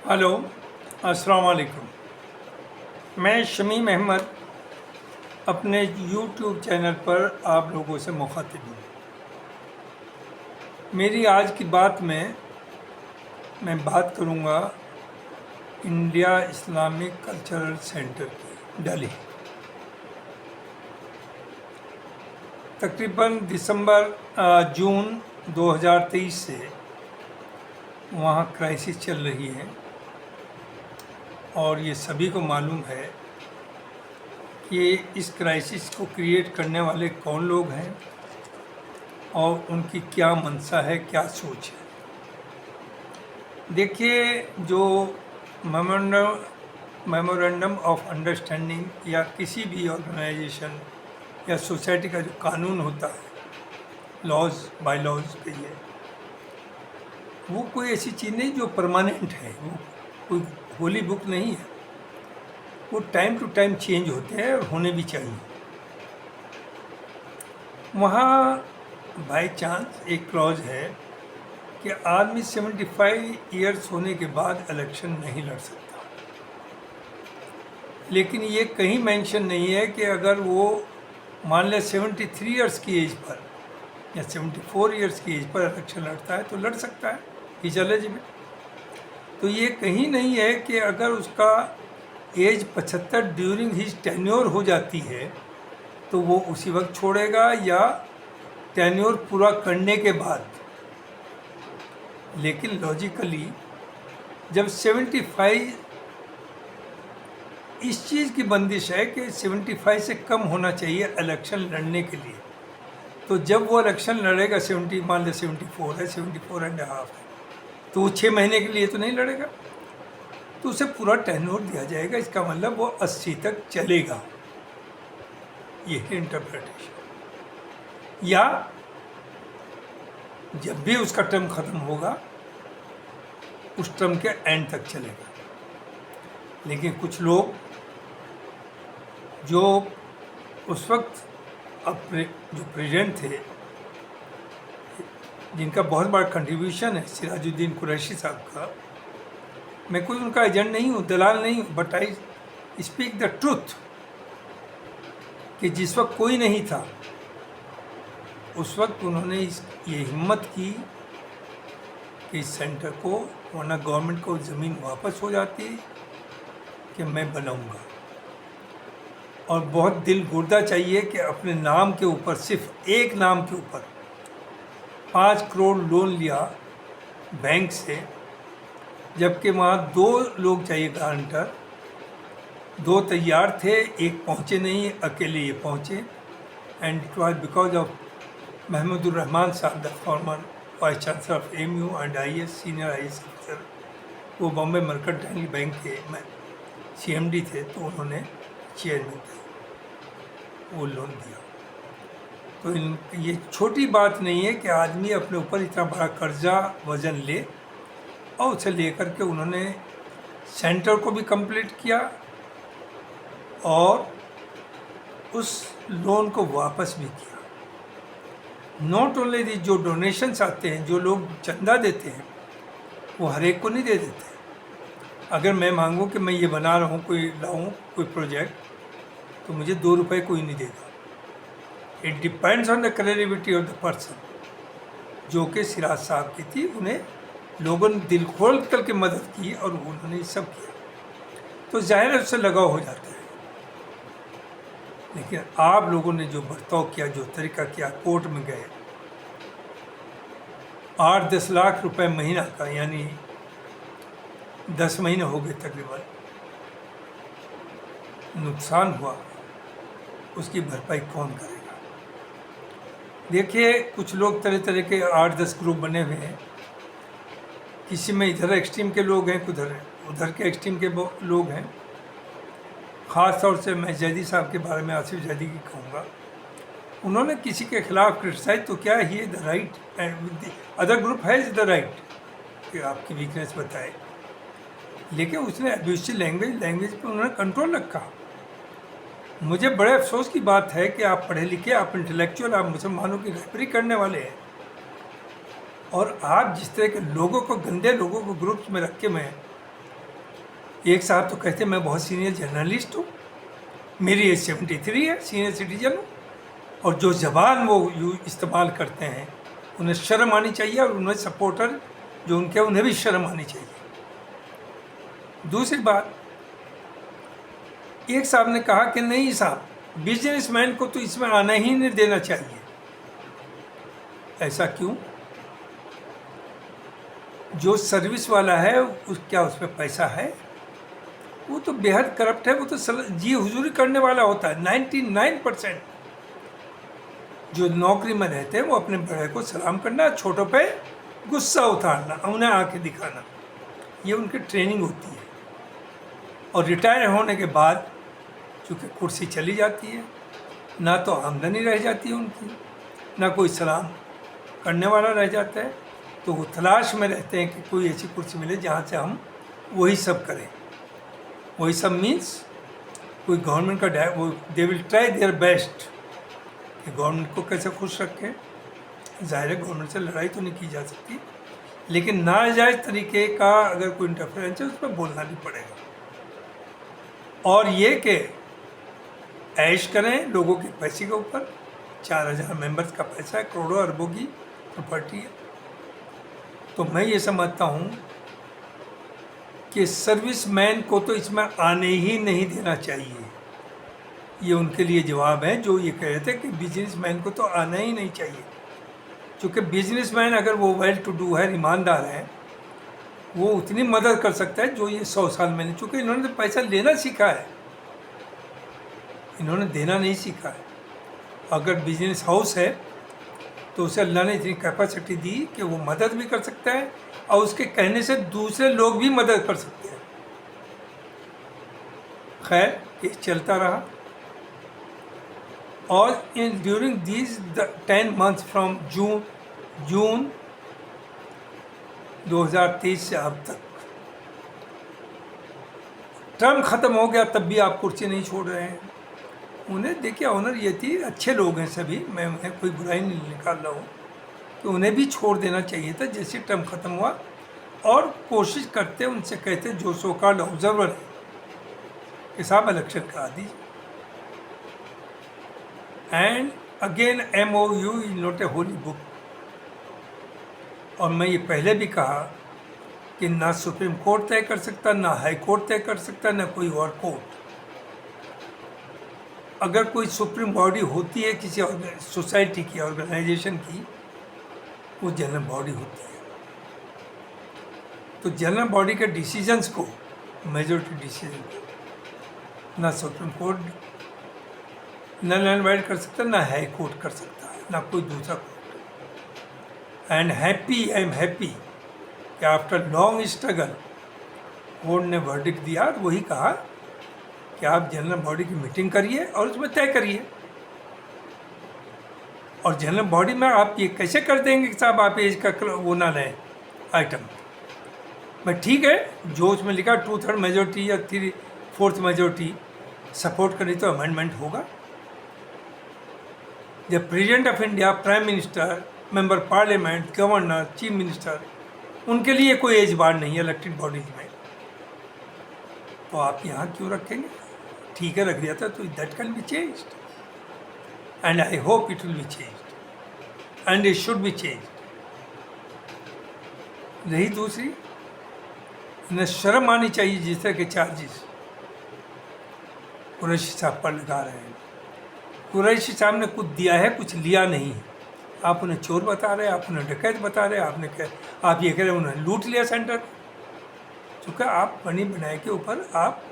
Hello, अस्सलाम वालेकुम। मैं शमीम अहमद अपने यूट्यूब चैनल पर आप लोगों से मुखातिब हूँ। मेरी आज की बात में मैं बात करूँगा इंडिया इस्लामिक कल्चरल सेंटर की, दिल्ली। तकरीबन जून 2023 से वहाँ क्राइसिस चल रही है और ये सभी को मालूम है कि इस क्राइसिस को क्रिएट करने वाले कौन लोग हैं और उनकी क्या मंशा है, क्या सोच है। देखिए, जो मेमोरेंडम ऑफ अंडरस्टैंडिंग या किसी भी ऑर्गेनाइजेशन या सोसाइटी का जो कानून होता है, लॉज बाय लॉज कहिए, वो कोई ऐसी चीज़ नहीं जो परमानेंट है। वो कोई होली बुक नहीं है। वो टाइम टू टाइम चेंज होते हैं और होने भी चाहिए। वहाँ बाय चांस एक क्लॉज है कि आदमी 75 ईयर्स होने के बाद इलेक्शन नहीं लड़ सकता, लेकिन ये कहीं मेंशन नहीं है कि अगर वो मान लें 73 ईयर्स की एज पर या 74 ईयर्स की एज पर इलेक्शन लड़ता है तो लड़ सकता है, इज एलिजिबल। तो ये कहीं नहीं है कि अगर उसका एज 75 ड्यूरिंग हिज टेन्योर हो जाती है तो वो उसी वक्त छोड़ेगा या टेन्योर पूरा करने के बाद। लेकिन लॉजिकली जब 75, इस चीज़ की बंदिश है कि 75 से कम होना चाहिए इलेक्शन लड़ने के लिए, तो जब वो इलेक्शन लड़ेगा 70, मान लें 74 है, 74 एंड हाफ है, तो वो 6 महीने के लिए तो नहीं लड़ेगा, तो उसे पूरा टेन्योर दिया जाएगा। इसका मतलब वो 80 तक चलेगा। ये है इंटरप्रिटेशन। या जब भी उसका टर्म ख़त्म होगा उस टर्म के एंड तक चलेगा। लेकिन कुछ लोग जो उस वक्त जो प्रेजेंट थे, जिनका बहुत बड़ा कंट्रीब्यूशन है, सिराजुद्दीन कुरैशी साहब का, मैं कोई उनका एजेंट नहीं हूँ, दलाल नहीं हूँ, but I speak the truth कि जिस वक्त कोई नहीं था उस वक्त उन्होंने ये हिम्मत की कि इस सेंटर को, वरना गवर्नमेंट को ज़मीन वापस हो जाती कि मैं बनाऊंगा। और बहुत दिल गुर्दा चाहिए कि अपने नाम के ऊपर, सिर्फ एक नाम के ऊपर 5 करोड़ लोन लिया बैंक से, जबकि वहाँ 2 लोग चाहिए गारंटर। 2 तैयार थे, एक पहुँचे नहीं, अकेले ये पहुँचे। And it was because of Mahmudur Rahman साहब, the former vice chancellor of MU and IAS, senior IAS officer. वो बॉम्बे मर्केंटाइल बैंक के CMD थे, तो उन्होंने चेयरमैन थे, वो लोन दिया। तो ये छोटी बात नहीं है कि आदमी अपने ऊपर इतना बड़ा कर्जा वजन ले, और उसे लेकर के उन्होंने सेंटर को भी कंप्लीट किया और उस लोन को वापस भी किया। नॉट ओनली दी, जो डोनेशंस आते हैं, जो लोग चंदा देते हैं, वो हर एक को नहीं दे देते। अगर मैं मांगूँ कि मैं ये बना रहा हूँ, कोई लाऊँ कोई प्रोजेक्ट, तो मुझे 2 रुपये कोई नहीं देगा। It depends on the credibility of the person. जो कि सिराज साहब की थी, उन्हें लोगों ने दिल खोल करके मदद की और उन्होंने ये सब किया, तो जाहिर है उससे लगाव हो जाता है। लेकिन आप लोगों ने जो बर्ताव किया, जो तरीका किया, कोर्ट में गए, 8-10 लाख रुपए महीना का, यानी 10 महीने हो गए तकरीबन, नुकसान हुआ, उसकी भरपाई कौन करेगा? देखिए, कुछ लोग तरह तरह के 8-10 ग्रुप बने हुए हैं। किसी में इधर एक्सट्रीम के लोग हैं, उधर के एक्सट्रीम के लोग हैं। ख़ास तौर से मैं जैदी साहब के बारे में, आसिफ जैदी की कहूँगा, उन्होंने किसी के खिलाफ क्रिटिसाइज तो क्या, he the right and other group has the right कि आपकी वीकनेस बताए, लेकिन उसने एब्यूसिव लैंग्वेज पर उन्होंने कंट्रोल रखा। मुझे बड़े अफसोस की बात है कि आप पढ़े लिखे, आप इंटेलेक्चुअल, आप मुसलमानों की रहबरी करने वाले हैं, और आप जिस तरह के लोगों को, गंदे लोगों को ग्रुप्स में रख के मैं एक साहब तो कहते मैं बहुत सीनियर जर्नलिस्ट हूँ, मेरी एज 73 है, सीनियर सिटीजन हूँ, और जो ज़बान वो इस्तेमाल करते हैं उन्हें शर्म आनी चाहिए, और उन्हें सपोर्टर जो उनके उन्हें भी शर्म आनी चाहिए। दूसरी बात, एक साहब ने कहा कि नहीं साहब, बिजनेसमैन को तो इसमें आना ही नहीं देना चाहिए। ऐसा क्यों? जो सर्विस वाला है क्या उसमें पैसा है? वो तो बेहद करप्ट है, वो तो जी हुजूरी करने वाला होता है। 99% जो नौकरी में रहते हैं वो अपने बड़े को सलाम करना, छोटों पे गुस्सा उतारना, उन्हें आके दिखाना, ये उनकी ट्रेनिंग होती है। और रिटायर होने के बाद चूँकि कुर्सी चली जाती है, ना तो आमदनी रह जाती है उनकी, ना कोई सलाम करने वाला रह जाता है, तो वो तलाश में रहते हैं कि कोई ऐसी कुर्सी मिले जहाँ से हम वही सब करें। वही सब मीन्स कोई गवर्नमेंट का वो they will try their best कि गवर्नमेंट को कैसे खुश रखें। ज़ाहिर है गवर्नमेंट से लड़ाई तो नहीं की जा सकती, लेकिन नाजायज़ तरीके का अगर कोई इंटरफेरेंस है उस पर बोलना नहीं पड़ेगा। और ये कि ऐश करें लोगों के पैसे के ऊपर, 4000 मेंबर्स का पैसा है, करोड़ों अरबों की प्रॉपर्टी है। तो मैं ये समझता हूँ कि सर्विसमैन को तो इसमें आने ही नहीं देना चाहिए। ये उनके लिए जवाब है जो ये कह रहे थे कि बिजनेसमैन को तो आना ही नहीं चाहिए। क्योंकि बिजनेसमैन अगर वो वेल टू डू है, ईमानदार है, वो उतनी मदद कर सकता है जो ये 100 साल में नहीं। चूँकि इन्होंने तो पैसा लेना सीखा है, इन्होंने देना नहीं सीखा है। अगर बिजनेस हाउस है तो उसे अल्लाह ने इतनी कैपेसिटी दी कि वो मदद भी कर सकता है, और उसके कहने से दूसरे लोग भी मदद कर सकते हैं। खैर ये चलता रहा, और in during these 10 months from June 2023 से अब तक, टर्म ख़त्म हो गया तब भी आप कुर्सी नहीं छोड़ रहे हैं। उन्हें देखिए ऑनर ये थी, अच्छे लोग हैं सभी, मैं उन्हें कोई बुराई नहीं निकाल रहा हूँ, तो उन्हें भी छोड़ देना चाहिए था जैसे टर्म ख़त्म हुआ, और कोशिश करते उनसे कहते जो सो कॉल्ड ऑब्जर्वर है कि साहब इलेक्शन करा दीजिए। And again MOU is not a Holi book. और मैं ये पहले भी कहा कि ना सुप्रीम कोर्ट तय कर सकता, ना हाई कोर्ट तय कर सकता, ना कोई और कोर्ट। अगर कोई सुप्रीम बॉडी होती है किसी सोसाइटी की, ऑर्गेनाइजेशन की, वो जनरल बॉडी होती है। तो जनरल बॉडी के डिसीजंस को, मेजॉरिटी डिसीजन को, ना supreme court null and void कर सकता, ना हाई कोर्ट कर सकता है, ना कोई दूसरा court. And I am happy कि आफ्टर लॉन्ग स्ट्रगल कोर्ट ने वर्डिक्ट दिया, और वही कहा कि आप जनरल बॉडी की मीटिंग करिए और उसमें तय करिए। और जनरल बॉडी में आप ये कैसे कर देंगे कि साहब आप एज का वो ना लें आइटम। मैं ठीक है, जो उसमें लिखा 2/3 मेजोरिटी या 3/4 मेजोरिटी सपोर्ट करी तो अमेंडमेंट होगा। जब president of India, prime minister, member parliament, governor, chief minister, उनके लिए कोई एज बार नहीं है इलेक्टेड बॉडीज में, तो आप यहाँ क्यों रखेंगे? ठीक है, रख दिया था, तो that can be changed, and I hope it will be changed, and it should be changed. रही दूसरी, इन्हें शर्म आनी चाहिए जिस तरह के चार्जेस कुरैशी साहब पर लगा रहे हैं। कुरैशी साहब ने कुछ दिया है, कुछ लिया नहीं है। आप उन्हें चोर बता रहे हैं, आप उन्हें डकैत बता रहे हैं, आप ये कह रहे हैं उन्होंने लूट लिया सेंटर। चूँकि आप बनी बनाए के ऊपर आप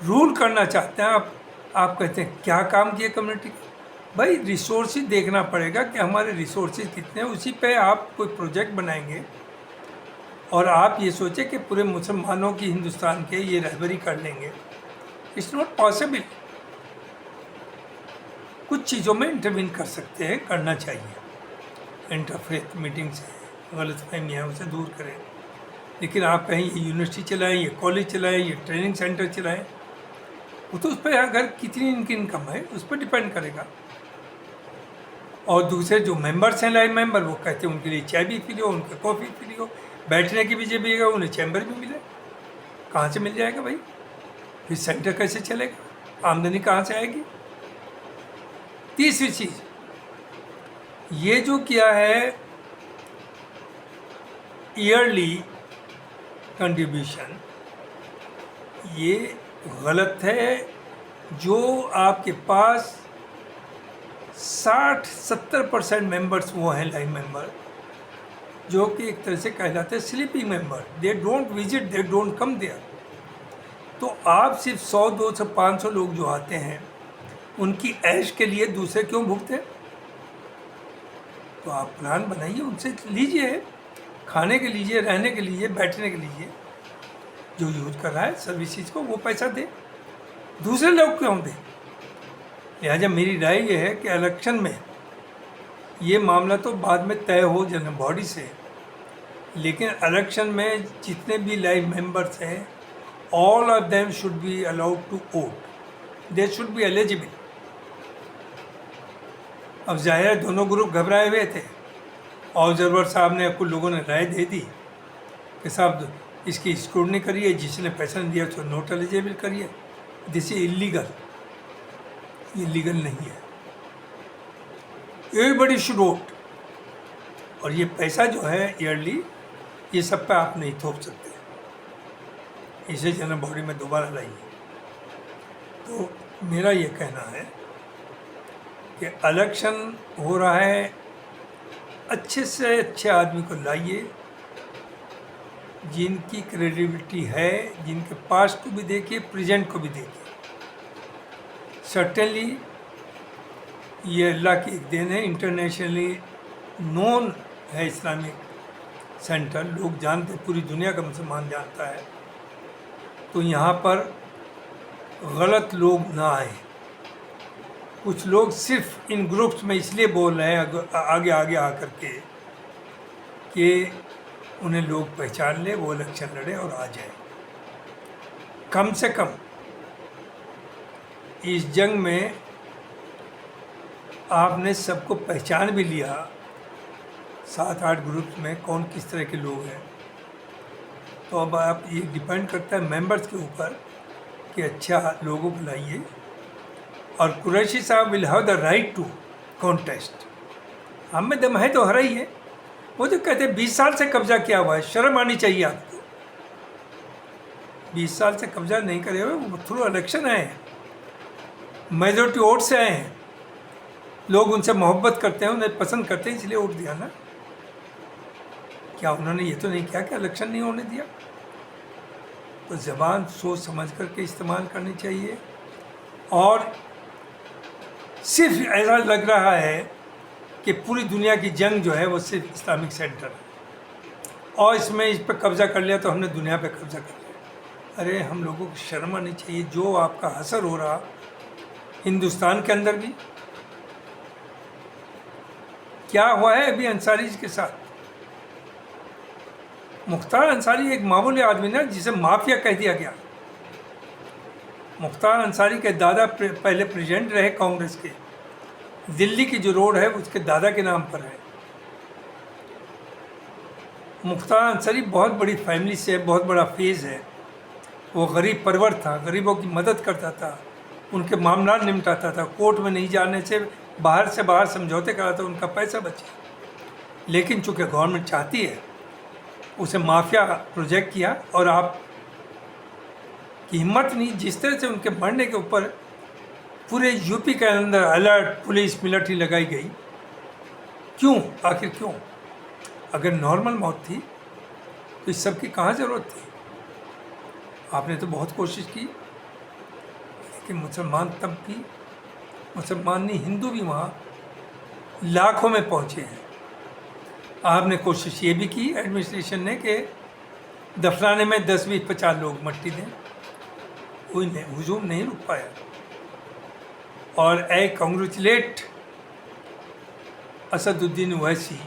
रूल करना चाहते हैं, आप कहते हैं क्या काम किए कम्युनिटी का। भाई रिसोर्सेज देखना पड़ेगा कि हमारे रिसोर्सेज कितने हैं, उसी पे आप कोई प्रोजेक्ट बनाएंगे। और आप ये सोचें कि पूरे मुसलमानों की हिंदुस्तान के ये रहबरी कर लेंगे, इट्स नॉट पॉसिबल। कुछ चीज़ों में इंटरवीन कर सकते हैं, करना चाहिए। इंटरफेथ मीटिंग से गलतफहमियाँ उसे दूर करें। लेकिन आप कहीं ये यूनिवर्सिटी चलाएं, ये कॉलेज चलाएं, ये ट्रेनिंग सेंटर चलाएं, वो तो उस पर अगर कितनी इनकी इनकम है उस पर डिपेंड करेगा। और दूसरे जो मेंबर्स हैं, लाइव मेंबर, वो कहते हैं उनके लिए चाय भी पी लो, उनके कॉफ़ी पी लो, बैठने की भी जगह, उन्हें चैम्बर भी मिले। कहाँ से मिल जाएगा भाई? फिर सेंटर कैसे चलेगा? आमदनी कहाँ से आएगी? तीसरी चीज़, ये जो किया है ईयरली कंट्रीब्यूशन, ये गलत है। जो आपके पास 60-70% मेंबर्स वो हैं लाइव मेंबर, जो कि एक तरह से कहलाते हैं sleeping member, they don't visit, they don't come there. तो आप सिर्फ 100, 200, 500 लोग जो आते हैं, उनकी ऐश के लिए दूसरे क्यों भुगते? तो आप प्लान बनाइए, उनसे लीजिए, खाने के लीजिए, रहने के लीजिए, बैठने के लीजिए, जो यूज कर रहा है सर्विसेज को वो पैसा दे, दूसरे लोग क्यों दें? लिहाजा मेरी राय ये है कि इलेक्शन में ये मामला तो बाद में तय हो जनरल बॉडी से, लेकिन इलेक्शन में जितने भी लाइव मेंबर्स हैं, all of them should be allowed to vote, they should be eligible. अब जाहिर है दोनों ग्रुप घबराए हुए थे, ऑब्जर्वर साहब ने, कुछ लोगों ने राय दे दी कि साहब इसकी स्क्रूटनी करिए, जिसने पैसा नहीं दिया उसको नोट एलिजिबल करिए। दिस इज इलीगल, ये लीगल नहीं है। Everybody should vote. और ये पैसा जो है ईयरली, ये सब पे आप नहीं थोप सकते, इसे जनरल बॉडी में दोबारा लाइए। तो मेरा ये कहना है कि इलेक्शन हो रहा है, अच्छे से अच्छे आदमी को लाइए, जिनकी क्रेडिबिलिटी है, जिनके पास्ट को भी देखिए, प्रेजेंट को भी देखिए। सर्टेनली ये अल्लाह की एक देन है, इंटरनेशनली नोन है इस्लामिक सेंटर, लोग जानते, पूरी दुनिया का मुसलमान जानता है। तो यहाँ पर गलत लोग ना आए। कुछ लोग सिर्फ इन ग्रुप्स में इसलिए बोल रहे हैं आगे आगे आकर के कि उन्हें लोग पहचान ले, वो इलेक्शन लड़े और आ जाए। कम से कम इस जंग में आपने सबको पहचान भी लिया, 7-8 ग्रुप्स में कौन किस तरह के लोग हैं। तो अब आप, ये डिपेंड करता है मेंबर्स के ऊपर कि अच्छा लोगों को लाइए। और कुरैशी साहब will have the right to contest. हम में दम है तो हरा ही है। वो जो कहते हैं 20 साल से कब्जा किया हुआ है, शर्म आनी चाहिए आपको। 20 साल से कब्जा नहीं करे हुए, वो थ्रू इलेक्शन आए हैं, मेजोरिटी वोट से आए हैं, लोग उनसे मोहब्बत करते हैं, उन्हें पसंद करते हैं, इसलिए वोट दिया ना। क्या उन्होंने ये तो नहीं किया कि इलेक्शन नहीं होने दिया? तो ज़बान सोच समझ करके इस्तेमाल करनी चाहिए। और सिर्फ ऐसा लग रहा है कि पूरी दुनिया की जंग जो है वो सिर्फ इस्लामिक सेंटर है, और इसमें इस पर कब्ज़ा कर लिया तो हमने दुनिया पे कब्ज़ा कर लिया। अरे हम लोगों को शर्म आनी चाहिए। जो आपका असर हो रहा हिंदुस्तान के अंदर भी, क्या हुआ है अभी अंसारी के साथ। मुख्तार अंसारी एक मामूली आदमी ना, जिसे माफिया कह दिया गया। मुख्तार अंसारी के दादा पहले प्रेसिडेंट रहे कांग्रेस के। दिल्ली की जो रोड है उसके दादा के नाम पर है। मुख्तार अंसारी बहुत बड़ी फैमिली से, बहुत बड़ा फेज़ है। वो गरीब परवर था, गरीबों की मदद करता था, उनके मामला निपटाता था, कोर्ट में नहीं जाने से बाहर समझौते कराता, उनका पैसा बचे। लेकिन चूँकि गवर्नमेंट चाहती है, उसे माफिया प्रोजेक्ट किया, और आप की हिम्मत नहीं। जिस तरह से उनके मरने के ऊपर पूरे यूपी के अंदर अलर्ट, पुलिस, मिलिट्री लगाई गई, क्यों? आखिर क्यों? अगर नॉर्मल मौत थी तो इस सब की कहाँ ज़रूरत थी? आपने तो बहुत कोशिश की, लेकिन मुसलमान तब भी, मुसलमान नहीं हिंदू भी वहाँ लाखों में पहुँचे हैं। आपने कोशिश ये भी की एडमिनिस्ट्रेशन ने कि दफनाने में 10, 20, 50 लोग मट्टी दें, कोई नहीं, हुजूम नहीं रुक पाया। और आई कांग्रेचुलेट असदुद्दीन ओवैसी,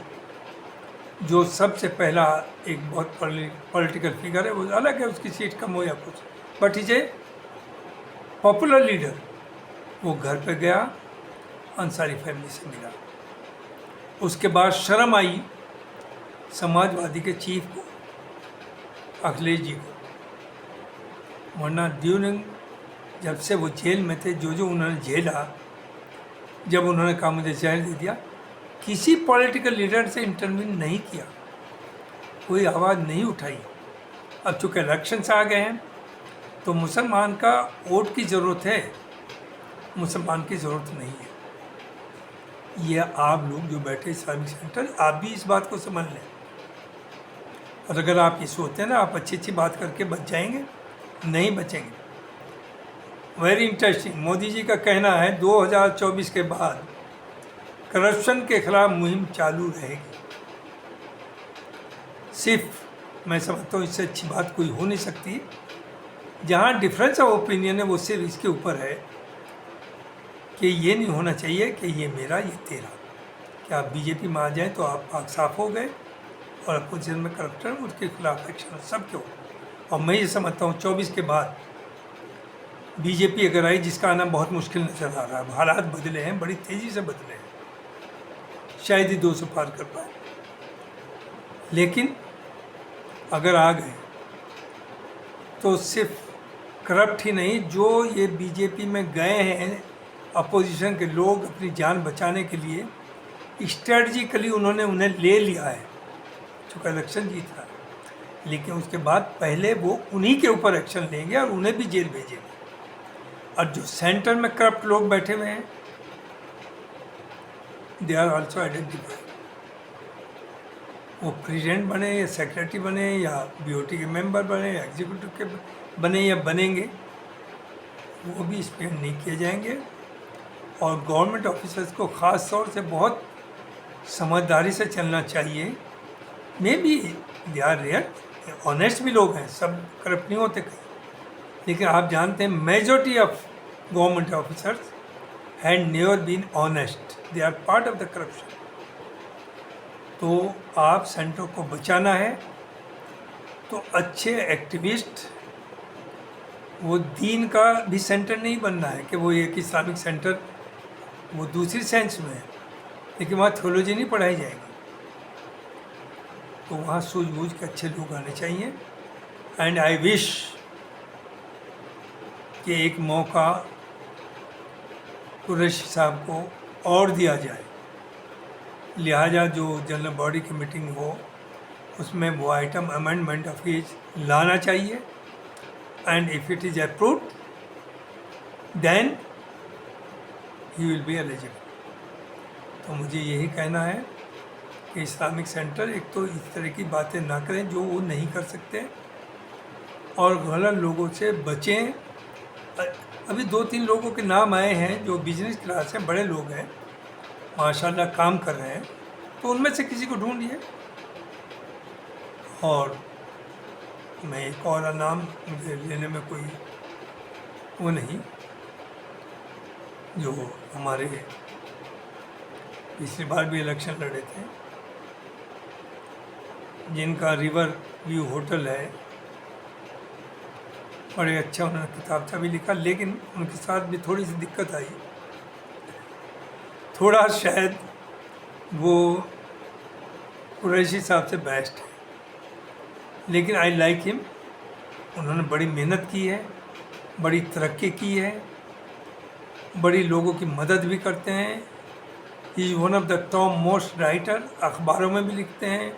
जो सबसे पहला एक बहुत पॉलिटिकल फिगर है। वो अलग है, उसकी सीट कम हो या कुछ, but is a popular leader. वो घर पे गया, अंसारी फैमिली से मिला। उसके बाद शर्म आई समाजवादी के चीफ को, अखिलेश जी को, वरना ड्यूरिंग जब से वो जेल में थे, जो जो उन्होंने झेला, जब उन्होंने कहा मुझे जहर दे दिया, किसी पॉलिटिकल लीडर से इंटरव्यू नहीं किया, कोई आवाज़ नहीं उठाई। अब चूँकि इलेक्शंस आ गए हैं तो मुसलमान का वोट की ज़रूरत है, मुसलमान की ज़रूरत नहीं है। ये आप लोग जो बैठे इस्लामिक सेंटर, आप भी इस बात को समझ लें। और अगर आप ये सोचते हैं ना आप अच्छी अच्छी बात करके बच जाएंगे, नहीं बचेंगे। वेरी इंटरेस्टिंग, मोदी जी का कहना है 2024 के बाद करप्शन के खिलाफ मुहिम चालू रहेगी। सिर्फ मैं समझता हूँ इससे अच्छी बात कोई हो नहीं सकती। जहाँ डिफरेंस ऑफ ओपिनियन है वो सिर्फ इसके ऊपर है कि ये नहीं होना चाहिए कि ये मेरा ये तेरा, कि आप बीजेपी में आ जाएँ तो आप पाक साफ हो गए और अपोजिशन में करप्शन उसके खिलाफ एक्शन सबके हो। और मैं ये समझता हूँ 24 के बाद बीजेपी अगर आई, जिसका आना बहुत मुश्किल नज़र आ रहा है, हालात बदले हैं, बड़ी तेज़ी से बदले हैं, शायद ही 200 पार कर पाए, लेकिन अगर आ गए तो सिर्फ करप्ट ही नहीं, जो ये बीजेपी में गए हैं अपोजिशन के लोग अपनी जान बचाने के लिए, स्ट्रेटजिकली उन्होंने उन्हें ले लिया है, चूँकि इलेक्शन जीत रहा है, लेकिन उसके बाद पहले वो उन्हीं के ऊपर एक्शन लेंगे और उन्हें भी जेल भेजेंगे। और जो सेंटर में करप्ट लोग बैठे हुए हैं, दे आर ऑल्सो आइडेंटिफाइड। वो प्रेसिडेंट बने या सेक्रेटरी बने या बीओटी के मेंबर बने या एग्जीक्यूटिव के बने या बनेंगे, वो भी स्पेंड नहीं किए जाएंगे। और गवर्नमेंट ऑफिसर्स को ख़ास तौर से बहुत समझदारी से चलना चाहिए। Maybe they are rare, honest भी लोग हैं, सब करप्ट नहीं होते कहीं, लेकिन आप जानते हैं majority of government officers had never been honest, they are part of the corruption. तो आप सेंटर को बचाना है तो अच्छे एक्टिविस्ट, वो दीन का भी सेंटर नहीं बनना है कि वो एक इस्लामिक सेंटर वो दूसरी सेंस में है, लेकिन वहाँ थियोलॉजी नहीं पढ़ाई जाएगी। तो वहाँ सूझबूझ के अच्छे लोग आने चाहिए। एंड आई विश कि एक मौका कुरैशी साहब को और दिया जाए, लिहाजा जो जनरल बॉडी की मीटिंग हो उसमें वो आइटम अमेंडमेंट ऑफ हिज लाना चाहिए, and if it is approved then he will be eligible. तो मुझे यही कहना है कि इस्लामिक सेंटर एक तो इस तरह की बातें ना करें जो वो नहीं कर सकते, और गलत लोगों से बचें। अभी 2-3 लोगों के नाम आए हैं जो बिजनेस क्लास हैं, बड़े लोग हैं, माशाल्लाह काम कर रहे हैं, तो उनमें से किसी को ढूंढिए। और मैं एक और नाम मुझे लेने में कोई वो नहीं, जो हमारे पिछली बार भी इलेक्शन लड़े थे, जिनका रिवर व्यू होटल है, बड़े अच्छा उन्होंने किताबचा भी लिखा, लेकिन उनके साथ भी थोड़ी सी दिक्कत आई, थोड़ा शायद वो कुरैशी साहब से बेस्ट है, लेकिन आई लाइक हिम। उन्होंने बड़ी मेहनत की है, बड़ी तरक्की की है, बड़ी लोगों की मदद भी करते हैं। He is one of the top most writer, अखबारों में भी लिखते हैं,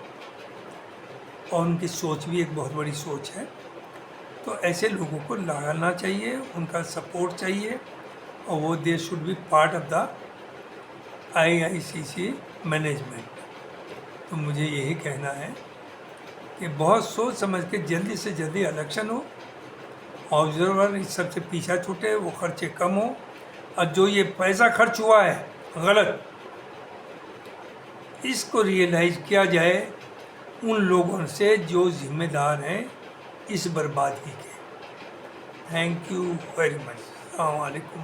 और उनकी सोच भी एक बहुत बड़ी सोच है। तो ऐसे लोगों को लाना चाहिए, उनका सपोर्ट चाहिए, और वो दे should B part of the IICC management. तो मुझे यही कहना है कि बहुत सोच समझ के जल्दी से जल्दी इलेक्शन हो, ऑब्जर्वर इस सबसे पीछा छूटे, वो खर्चे कम हो, और जो ये पैसा खर्च हुआ है गलत, इसको रियलाइज़ किया जाए उन लोगों से जो जिम्मेदार हैं इस बर्बादी के। Thank you very much. अस्सलाम वालेकुम।